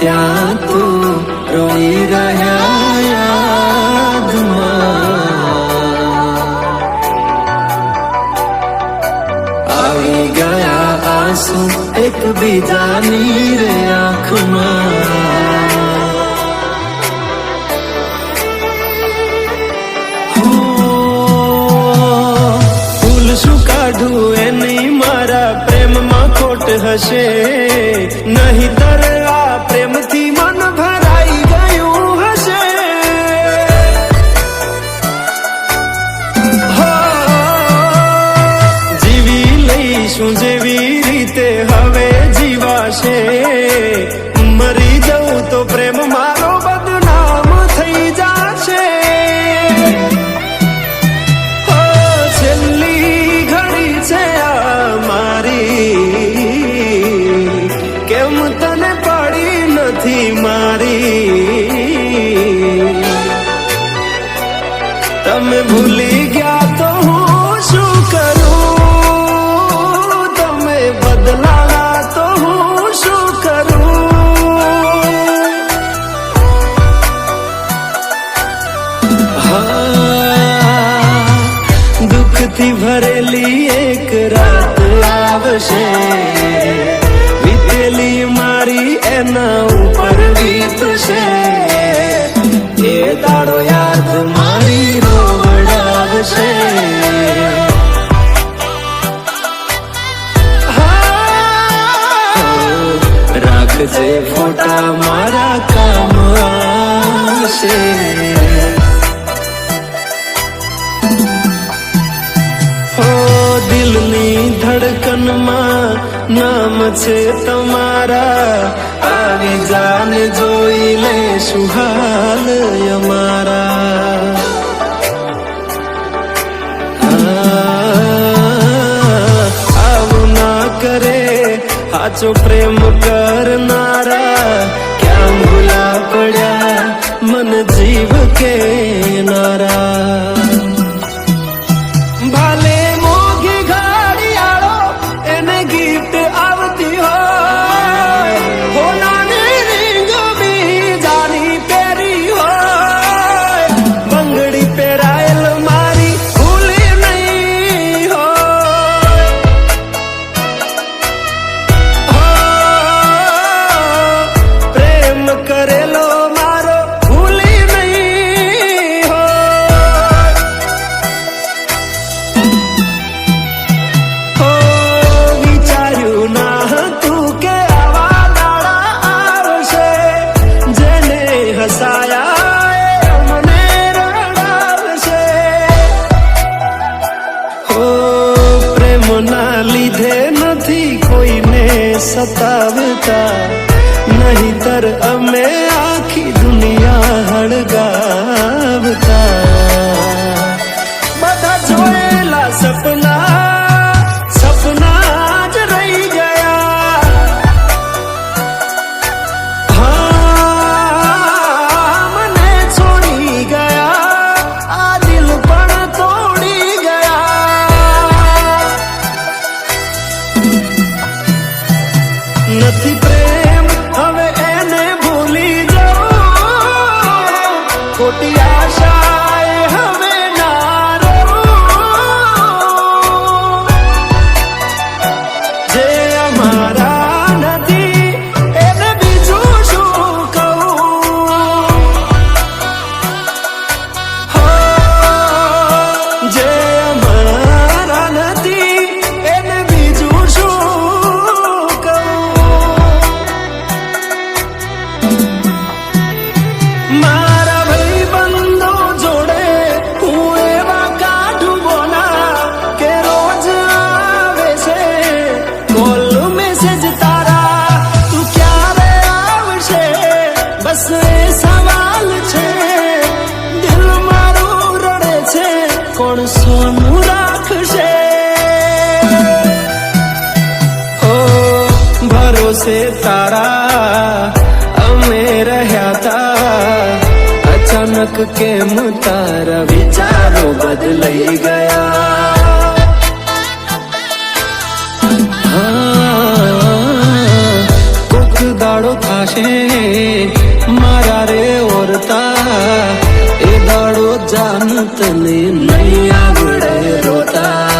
ત્યાં તું રોઈ રહ્યા યાદમાં આવી ગયા આંસુ એકબીજાની રે આંખમાં ફૂલ શું કાઢું એની મારા પ્રેમમાં ખોટ હશે નહીતર આ પ્રેમથી મન ભરાઈ ગયું હશે જીવી લઈશું જેવી રીતે હવે જીવાશે મરી જવું તો પ્રેમ મારો બદનામ થઈ જશે છેલ્લી ઘડી છે આ મારી કેમ તને પડી નથી મારી તમે ભૂલી ગયા તો હું શું કરું તમે બદલાયા તો હું શું કરું દુઃખથી ભરેલી એક રાત આવશે વીતેલી મારી એના ઉપર વીતશે એ દાડો યાદ મારી રોવડાવશે રાખજે ફોટા મારા કામ આવશે દિલની ધડકનમાં નામ છે તમારા આવી જાન જોઈ લે સુહાલ અમારા આવું ના કરે સાચો પ્રેમ કરનારા ક્યાં ભૂલા પડ્યા મન જીવ કે નારા ભાલે મોઘી ઘડિયાળો એને ગિફ્ટ આવતી હોય હોનાની રીંગ બીજાની પહેરી હોય બંગડી પહેરાયેલ મારી ભૂલી નહીં હોય પ્રેમ કરેલો મારો ભૂલી નહીં વિચાર્યું ના હતું કે આવા દાડા આવશે જેને હસાયા મને રડાવશે પ્રેમના લીધે નથી કોઈને સતાવતા નહીતર અમે આખી દુનિયા હળગાવતા બધા જોયેલા સપના જ રહી ગયા મને છોડી ગયા આ દિલ પણ તોડી ગયા નથી પ્રેમ હવે એને ભૂલી જાઓ ખોટી આશાએ હવે ના રહું જે અમારા નથી એને બીજું શું કહું જે અમારા નથી એને બીજું શું મારા ભાઈબંધો જોડે હું એવા કાઢું બોલા કે રોજ આવે છે કોલ મેસેજ તારા તું ક્યારે આવશે બસ એ સવાલ છે દિલ મારું રડે છે કોણ સોનું રાખશે ભરોસે તારા અમે રહ્યા તા અચાનક કેમ તારા વિચારો બદલાઈ ગયા કોક દાડો થાશે મારા રે ઓરતા, એ દાડો જાન તને નહીં આવડે રોતા.